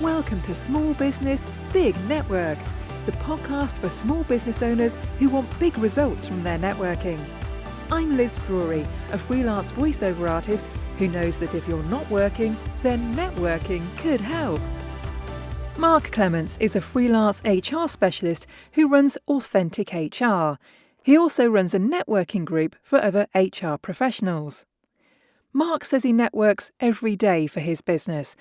Welcome to Small Business, Big Network, the podcast for small business owners who want big results from their networking. I'm Liz Drury, a freelance voiceover artist who knows that if you're not working, then networking could help. Mark Clements is a freelance HR specialist who runs Authentic HR. He also runs a networking group for other HR professionals. Mark says he networks every day for his business.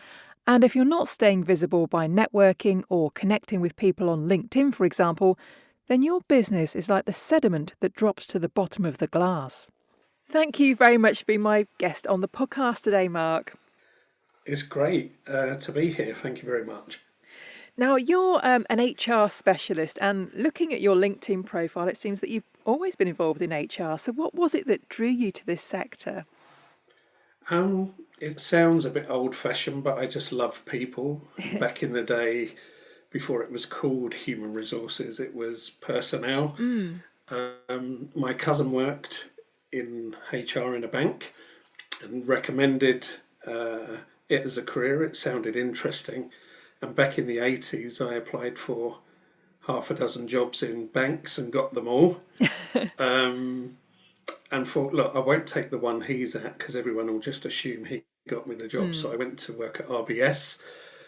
And if you're not staying visible by networking or connecting with people on LinkedIn, for example, then your business is like the sediment that drops to the bottom of the glass. Thank you very much for being my guest on the podcast today, Mark. It's great to be here. Thank you very much. Now, you're an HR specialist, and looking at your LinkedIn profile, it seems that you've always been involved in HR. So what was it that drew you to this sector? It sounds a bit old-fashioned, but I just love people. Back in the day, before it was called human resources, it was personnel. My cousin worked in HR in a bank and recommended it as a career. It sounded interesting. And back in the 80s, I applied for half a dozen jobs in banks and got them all. And thought, look, I won't take the one he's at because everyone will just assume he got me the job. So I went to work at RBS,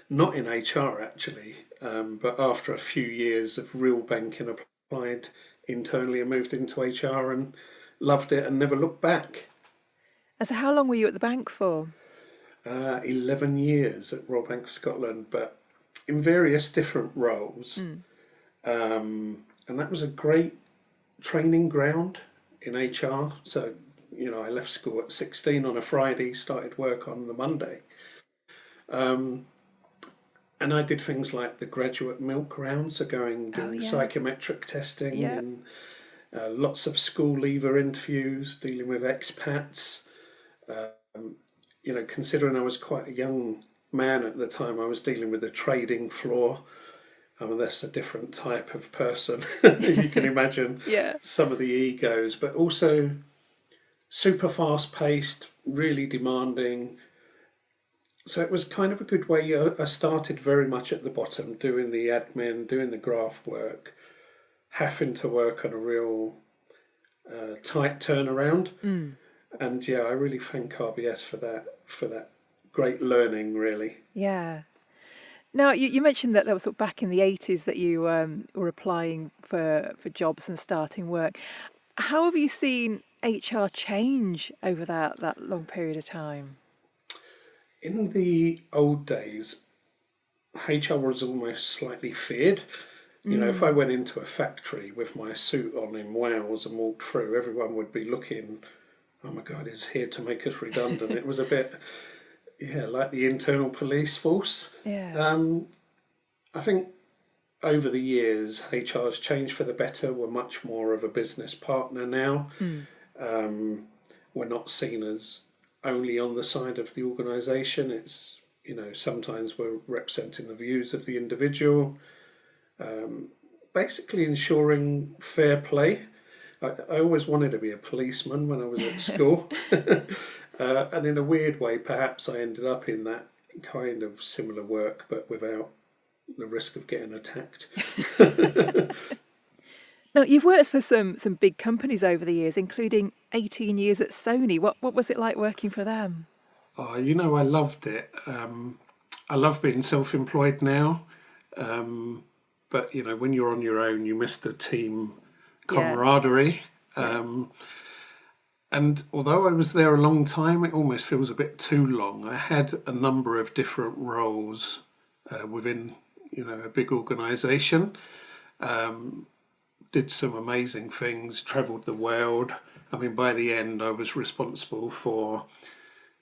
not in HR actually, but after a few years of real banking, applied internally and moved into HR and loved it and never looked back. And so how long were you at the bank for? 11 years at Royal Bank of Scotland, but in various different roles. And that was a great training ground in HR. So, I left school at 16 on a Friday, started work on the Monday. And I did things like the graduate milk round, so doing psychometric testing and lots of school leaver interviews, dealing with expats. Considering I was quite a young man at the time, I was dealing with the trading floor. That's a different type of person. You can imagine some of the egos, but also super fast-paced, really demanding. So it was kind of a good way. I started very much at the bottom, doing the admin, doing the graph work, having to work on a real tight turnaround. And I really thank RBS for that great learning, really. Yeah. Now, you mentioned that was sort of back in the 80s that you were applying for jobs and starting work. How have you seen HR change over that long period of time? In the old days, HR was almost slightly feared. If I went into a factory with my suit on in Wales and walked through, everyone would be looking, oh my God, he's here to make us redundant. It was a bit... like the internal police force. I think over the years, HR has changed for the better. We're much more of a business partner now. We're not seen as only on the side of the organisation. It's, sometimes we're representing the views of the individual, basically ensuring fair play. I always wanted to be a policeman when I was at school. And in a weird way, perhaps I ended up in that kind of similar work, but without the risk of getting attacked. Now, you've worked for some big companies over the years, including 18 years at Sony. What was it like working for them? Oh, I loved it. I love being self-employed now. But, when you're on your own, you miss the team camaraderie. And although I was there a long time, it almost feels a bit too long. I had a number of different roles within, a big organisation. Did some amazing things, travelled the world. By the end, I was responsible for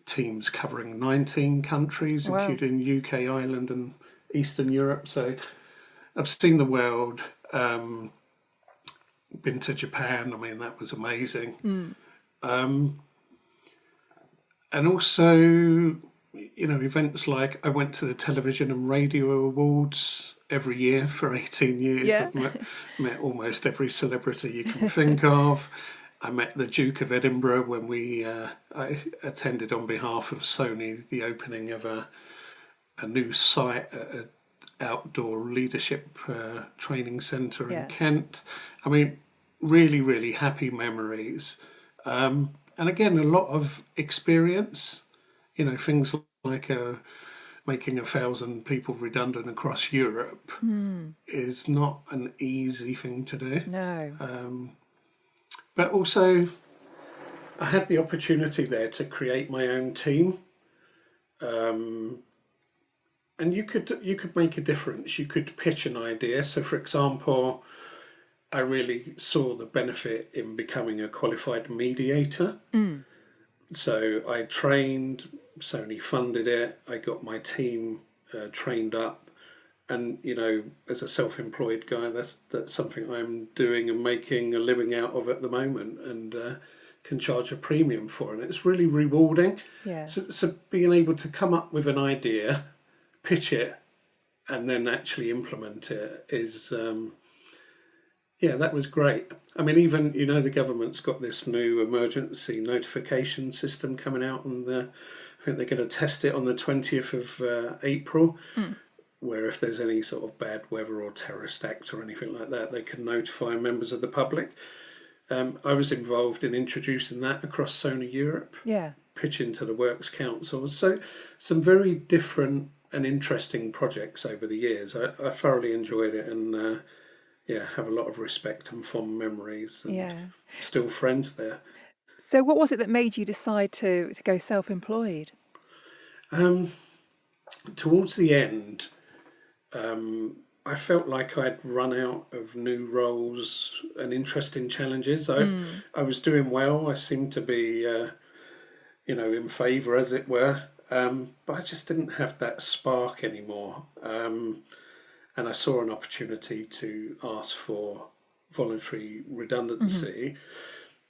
teams covering 19 countries, including UK, Ireland and Eastern Europe. So I've seen the world, been to Japan. That was amazing. And also, events like I went to the Television and Radio Awards every year for 18 years. I've met almost every celebrity you can think of. I met the Duke of Edinburgh when I attended on behalf of Sony the opening of a a new site at an outdoor leadership training centre in Kent. I mean, really, really happy memories. And again, a lot of experience, things like making 1,000 people redundant across Europe is not an easy thing to do. No. But also, I had the opportunity there to create my own team. And you could make a difference. You could pitch an idea. So, for example, I really saw the benefit in becoming a qualified mediator. So I trained, Sony funded it, I got my team trained up, and as a self-employed guy, that's something I'm doing and making a living out of at the moment, and can charge a premium for, and it's really rewarding. So being able to come up with an idea, pitch it, and then actually implement it is that was great. I mean, even, the government's got this new emergency notification system coming out, and I think they're going to test it on the 20th of April, where if there's any sort of bad weather or terrorist act or anything like that, they can notify members of the public. I was involved in introducing that across Sony Europe, pitching to the Works Councils. So some very different and interesting projects over the years. I thoroughly enjoyed it, and have a lot of respect and fond memories, and still friends there. So what was it that made you decide to go self-employed? Towards the end, I felt like I'd run out of new roles and interesting challenges. I was doing well. I seemed to be, in favour, as it were. But I just didn't have that spark anymore. And I saw an opportunity to ask for voluntary redundancy,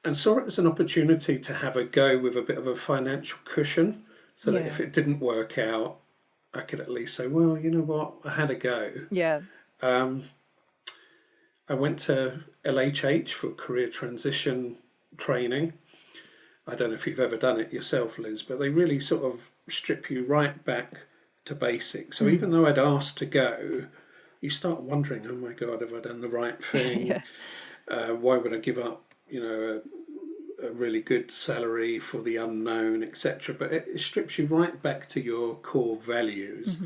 and saw it as an opportunity to have a go with a bit of a financial cushion, so that if it didn't work out, I could at least say, well, you know what, I had a go. I went to LHH for career transition training. I don't know if you've ever done it yourself, Liz, but they really sort of strip you right back to basics. So even though I'd asked to go, you start wondering, oh my God, have I done the right thing? Why would I give up, a really good salary for the unknown, etc.? But it strips you right back to your core values.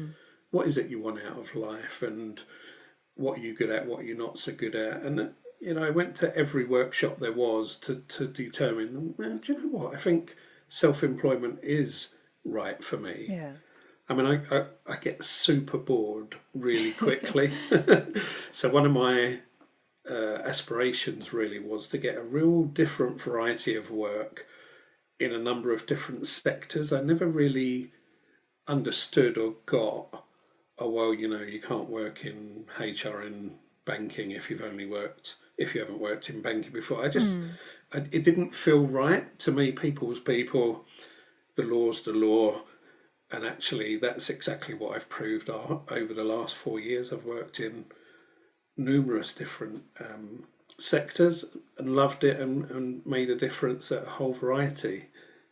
What is it you want out of life, and what are you good at, what are you not so good at? And I went to every workshop there was to determine, well, do you know what, I think self-employment is right for me. I mean, I get super bored really quickly. So one of my aspirations really was to get a real different variety of work in a number of different sectors. I never really understood or got, oh, well, you can't work in HR and banking if you haven't worked in banking before. It didn't feel right to me. People's people, the law's the law. And actually, that's exactly what I've proved over the last 4 years. I've worked in numerous different sectors and loved it, and made a difference at a whole variety,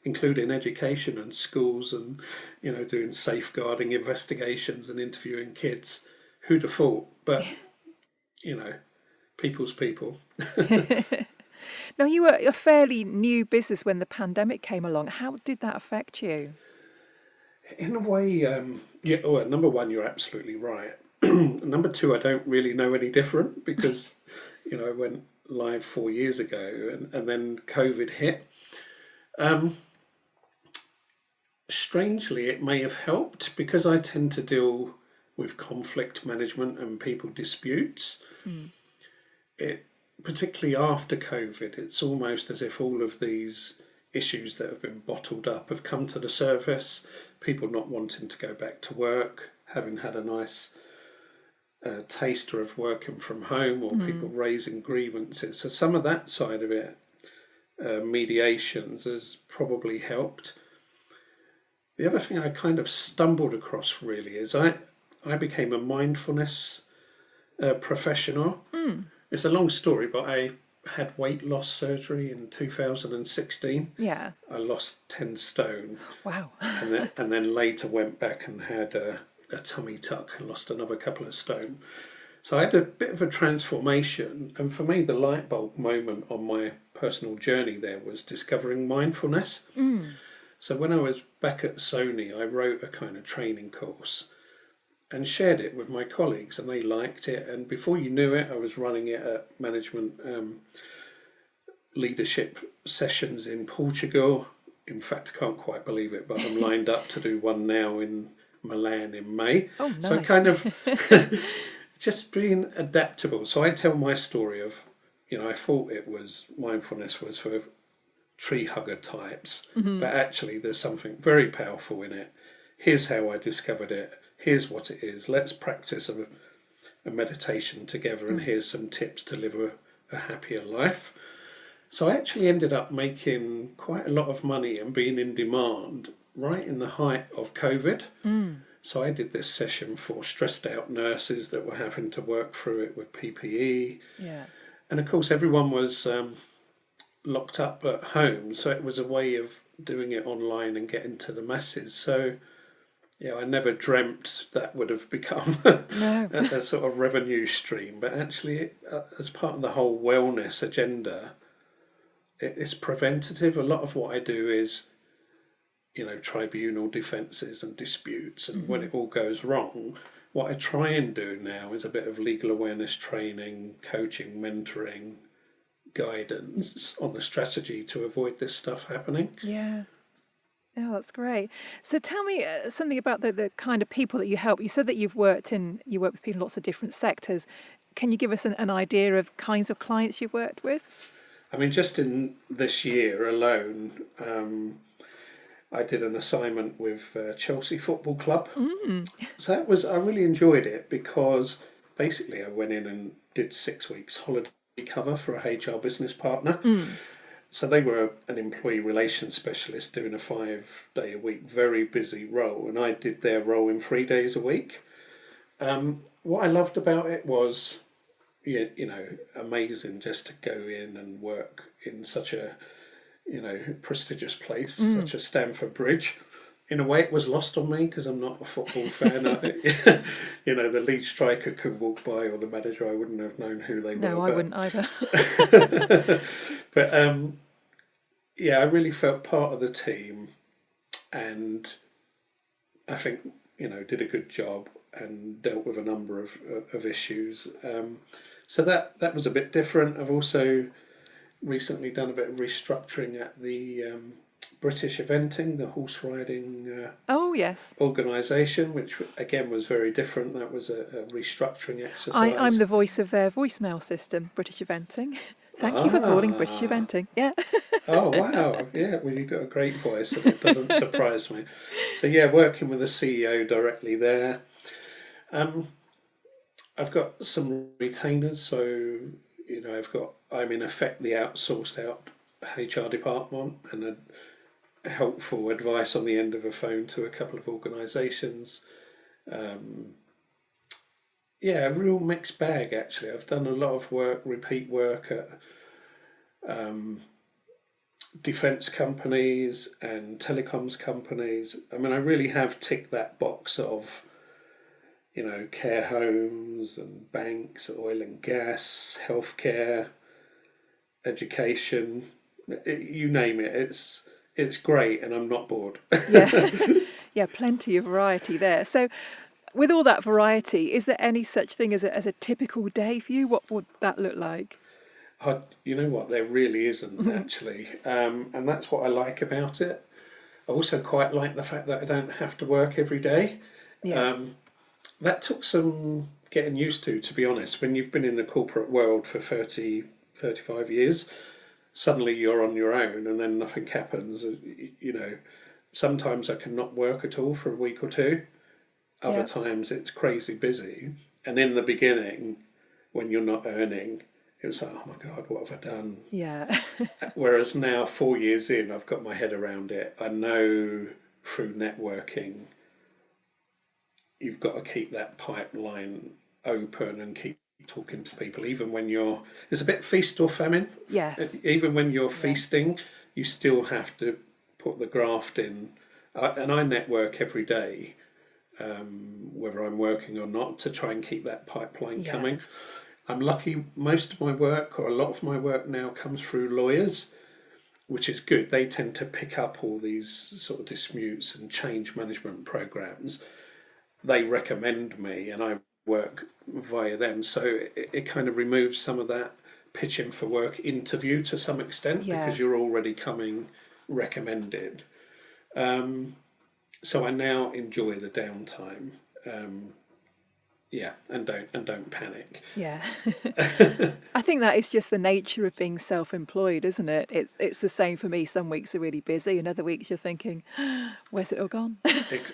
including education and schools, and doing safeguarding investigations and interviewing kids. Who'd have thought? But people's people. Now, you were a fairly new business when the pandemic came along. How did that affect you? In a way, number one, you're absolutely right. Number two, I don't really know any different, because, I went live 4 years ago, and then COVID hit. Strangely, it may have helped, because I tend to deal with conflict management and people disputes. It, particularly after COVID, it's almost as if all of these issues that have been bottled up have come to the surface. People not wanting to go back to work, having had a nice taster of working from home, or people raising grievances. So some of that side of it, mediations, has probably helped. The other thing I kind of stumbled across really is I became a mindfulness professional. It's a long story, but I had weight loss surgery in 2016. I lost 10 stone. Wow. and then later went back and had a tummy tuck and lost another couple of stone. So I had a bit of a transformation, and for me the light bulb moment on my personal journey there was discovering mindfulness. So when I was back at Sony, I wrote a kind of training course and shared it with my colleagues, and they liked it, and before you knew it I was running it at management leadership sessions in Portugal. In fact, I can't quite believe it, but I'm lined up to do one now in Milan in May. Oh, nice. So kind of just being adaptable. So I tell my story of, I thought mindfulness was for tree hugger types, but actually there's something very powerful in it. Here's how I discovered it. Here's what it is. Let's practice a meditation together, and here's some tips to live a happier life. So I actually ended up making quite a lot of money and being in demand right in the height of COVID. So I did this session for stressed out nurses that were having to work through it with PPE. Yeah. And of course everyone was locked up at home, so it was a way of doing it online and getting to the masses. So I never dreamt that would have become a sort of revenue stream, but actually as part of the whole wellness agenda, it's preventative. A lot of what I do is, tribunal defences and disputes, and when it all goes wrong, what I try and do now is a bit of legal awareness training, coaching, mentoring, guidance on the strategy to avoid this stuff happening. Yeah. Oh, that's great. So tell me something about the kind of people that you help. You said that you work with people in lots of different sectors. Can you give us an idea of kinds of clients you've worked with? I mean, just in this year alone, I did an assignment with Chelsea Football Club. So I really enjoyed it, because basically I went in and did 6 weeks holiday cover for a HR business partner. So they were an employee relations specialist doing a 5-day-a-week, very busy role, and I did their role in 3 days a week. What I loved about it was, amazing just to go in and work in such a, prestigious place, such as Stamford Bridge. In a way, it was lost on me because I'm not a football fan. The lead striker could walk by, or the manager, I wouldn't have known who they were. No, I wouldn't either. But I really felt part of the team, and I think did a good job and dealt with a number of issues. So that was a bit different. I've also recently done a bit of restructuring at the British Eventing, the horse riding organisation, which again was very different. That was a restructuring exercise. I'm the voice of their voicemail system, British Eventing. Thank you for calling British Eventing. Yeah. Oh, wow. Yeah, well, you've got a great voice, and it doesn't surprise me. So, working with the CEO directly there. I've got some retainers, so, I'm in effect the outsourced out HR department, and a helpful advice on the end of a phone to a couple of organisations. A real mixed bag, actually. I've done a lot of repeat work at defence companies and telecoms companies. I mean, I really have ticked that box of, care homes and banks, oil and gas, healthcare, education, you name it. It's great, and I'm not bored. Yeah, plenty of variety there. So with all that variety, is there any such thing as a typical day for you? What would that look like? You know what, there really isn't, actually. And that's what I like about it. I also quite like the fact that I don't have to work every day. Yeah. That took some getting used to be honest. When you've been in the corporate world for 30, 35 years, suddenly you're on your own and then nothing happens. Sometimes I can not work at all for a week or two. Other times it's crazy busy. And in the beginning, when you're not earning, it was like, oh my God, what have I done? Yeah. Whereas now, 4 years in, I've got my head around it. I know through networking, you've got to keep that pipeline open and keep talking to people, even when it's a bit feast or famine. Yes. Even when you're feasting, you still have to put the graft in. And I network every day. whether I'm working or not, to try and keep that pipeline Yeah. coming. I'm lucky, most of my work, or a lot of my work now, comes through lawyers, which is good. They tend to pick up all these sort of disputes and change management programs. They recommend me and I work via them. So it kind of removes some of that pitching for work interview to some extent, Yeah. because you're already coming recommended. So I now enjoy the downtime. And don't panic. Yeah. I think that is just the nature of being self-employed, isn't it? It's the same for me. Some weeks are really busy and other weeks you're thinking, where's it all gone?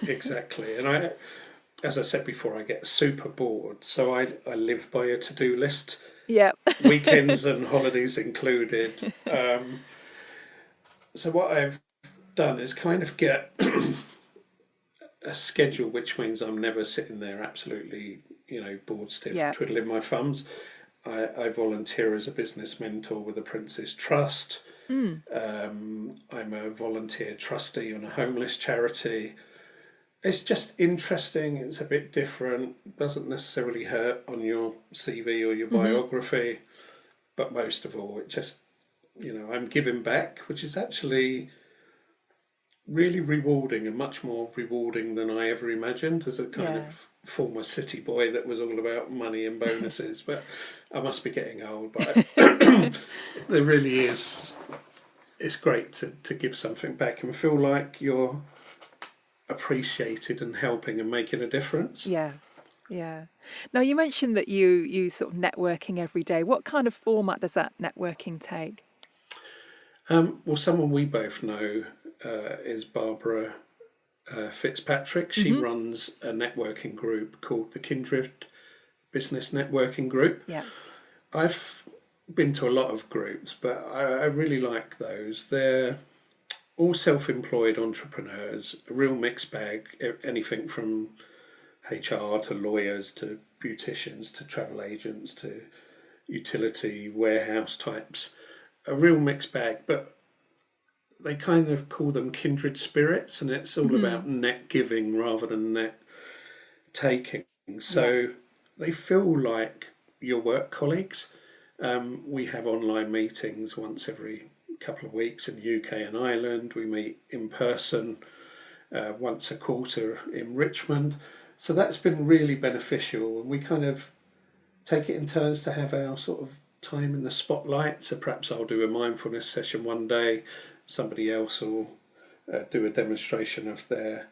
Exactly. And as I said before, I get super bored. So I live by a to-do list, Yeah. weekends and holidays included. So what I've done is kind of get a schedule, which means I'm never sitting there absolutely, bored stiff, Yeah. twiddling my thumbs. I volunteer as a business mentor with the Prince's Trust. I'm a volunteer trustee on a homeless charity. It's just interesting. It's a bit different. Doesn't necessarily hurt on your CV or your biography. But most of all, it just, I'm giving back, which is actually really rewarding, and much more rewarding than I ever imagined, as a kind of former city boy that was all about money and bonuses. But I must be getting old. But there really is. It's great to give something back and feel like you're appreciated and helping and making a difference. Yeah. Yeah. Now, you mentioned that you sort of networking every day. What kind of format does that networking take? Well, someone we both know is Barbara Fitzpatrick. She runs a networking group called the Kindred Business Networking Group. Yeah. I've been to a lot of groups, but I really like those. They're all self-employed entrepreneurs, a real mixed bag, anything from HR to lawyers to beauticians to travel agents to utility warehouse types, a real mixed bag. But they kind of call them kindred spirits, and it's all about net giving rather than net taking. So they feel like your work colleagues. We have online meetings once every couple of weeks in the UK and Ireland. We meet in person once a quarter in Richmond. So that's been really beneficial, and we kind of take it in turns to have our sort of time in the spotlight. So perhaps I'll do a mindfulness session one day, somebody else will do a demonstration of their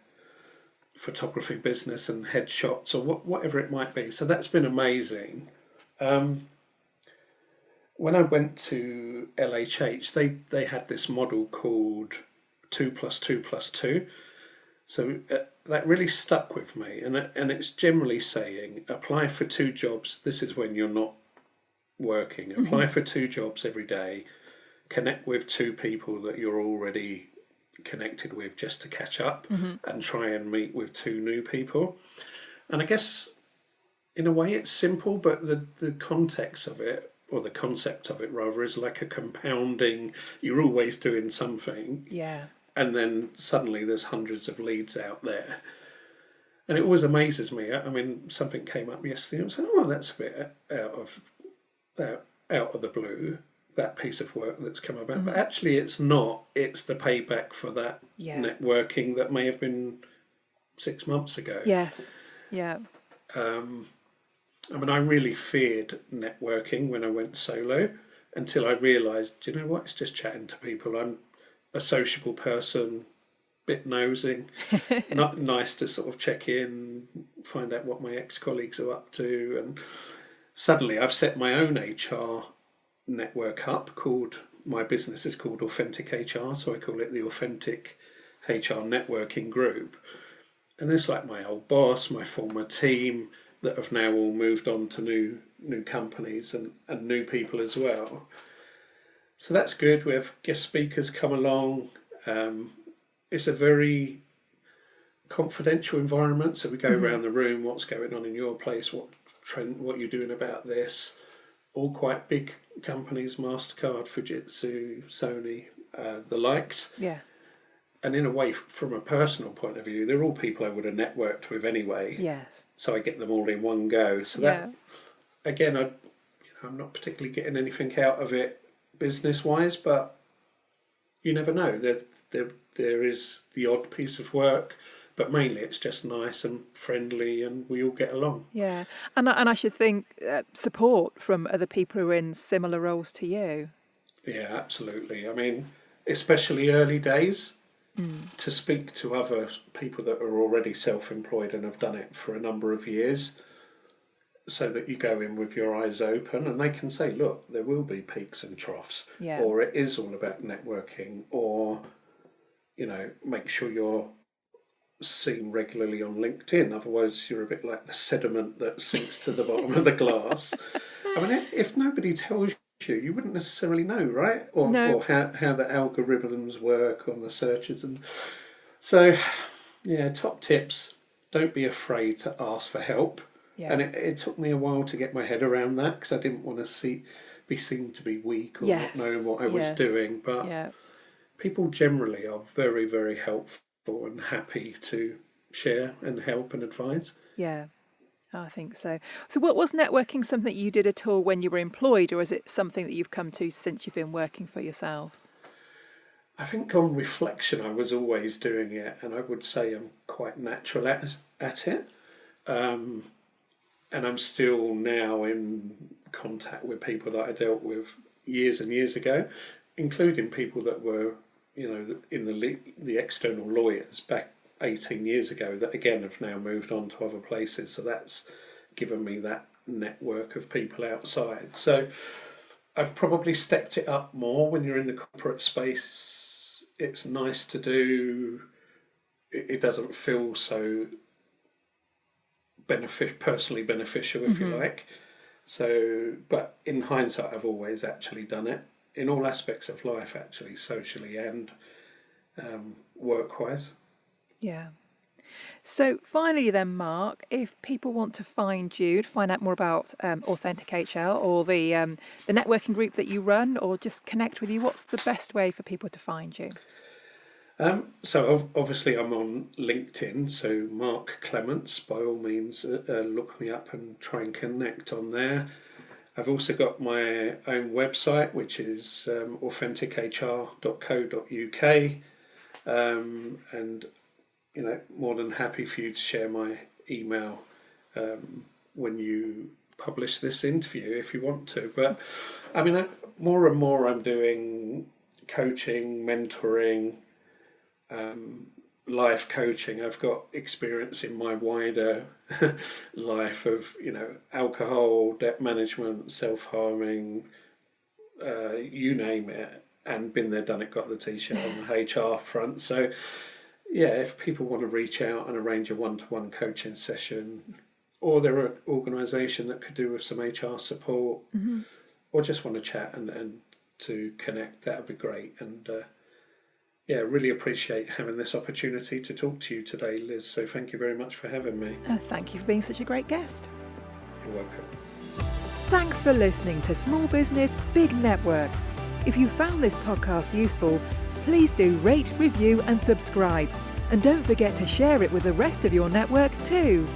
photography business and headshots or whatever it might be. So that's been amazing. When I went to LHH, they had this model called 2+2+2. So that really stuck with me, and it's generally saying apply for 2 jobs. This is when you're not working. Apply for 2 jobs every day. Connect with 2 people that you're already connected with just to catch up, and try and meet with 2 new people. And I guess in a way it's simple, but the context of it, or the concept of it rather, is like a compounding. You're always doing something. Yeah. And then suddenly there's hundreds of leads out there. And it always amazes me. I mean, something came up yesterday and I was like, oh, that's a bit out of the blue, that piece of work that's come about. But actually it's not. It's the payback for that networking that may have been 6 months ago. Yes. Yeah. I mean, I really feared networking when I went solo, until I realised, do you know what? It's just chatting to people. I'm a sociable person, bit nosing, not nice to sort of check in, find out what my ex-colleagues are up to. And suddenly I've set my own HR network up my business is called Authentic HR, so I call it the Authentic HR Networking Group. And it's like my old boss, my former team that have now all moved on to new companies and new people as well. So that's good. We have guest speakers come along. It's a very confidential environment. So we go around the room, what's going on in your place, what you're doing about this. All quite big companies, MasterCard, Fujitsu, Sony, the likes. Yeah. And in a way, from a personal point of view, they're all people I would have networked with anyway. Yes. So I get them all in one go. So that, again, I'm not particularly getting anything out of it business-wise, but you never know. There is the odd piece of work, but mainly it's just nice and friendly, and we all get along. Yeah, and I should think support from other people who are in similar roles to you. Yeah, absolutely. I mean, especially early days, to speak to other people that are already self-employed and have done it for a number of years, so that you go in with your eyes open and they can say, look, there will be peaks and troughs, or it is all about networking, or, make sure you're seen regularly on LinkedIn, otherwise you're a bit like the sediment that sinks to the bottom of the glass. I mean, if nobody tells you wouldn't necessarily know, right? Or how the algorithms work on the searches. And so, top tips, don't be afraid to ask for help. Yeah. And it took me a while to get my head around that, because I didn't want to be seen to be weak or not know what I was doing. But people generally are very, very helpful and happy to share and help and advise. Yeah, I think so. So was networking something you did at all when you were employed, or is it something that you've come to since you've been working for yourself? I think on reflection, I was always doing it, and I would say I'm quite natural at it. And I'm still now in contact with people that I dealt with years and years ago, including people that were, in the external lawyers back 18 years ago that again have now moved on to other places. So that's given me that network of people outside. So I've probably stepped it up more when you're in the corporate space. It's nice to do. It doesn't feel so personally beneficial, if you like. So, but in hindsight, I've always actually done it in all aspects of life, actually, socially and work-wise. Yeah. So finally then, Mark, if people want to find you, to find out more about Authentic HR or the networking group that you run, or just connect with you, what's the best way for people to find you? So obviously I'm on LinkedIn, so Mark Clements, by all means, look me up and try and connect on there. I've also got my own website, which is authentichr.co.uk, and more than happy for you to share my email when you publish this interview if you want to. But I mean, more and more I'm doing coaching, mentoring, life coaching. I've got experience in my wider life of alcohol, debt management, self-harming, you name it, and been there, done it, got the t-shirt on the HR front. So if people want to reach out and arrange a one-to-one coaching session, or they're an organisation that could do with some HR support, or just want to chat and to connect, that would be great. And really appreciate having this opportunity to talk to you today, Liz. So thank you very much for having me. Thank you for being such a great guest. You're welcome. Thanks for listening to Small Business, Big Network. If you found this podcast useful, please do rate, review and subscribe. And don't forget to share it with the rest of your network too.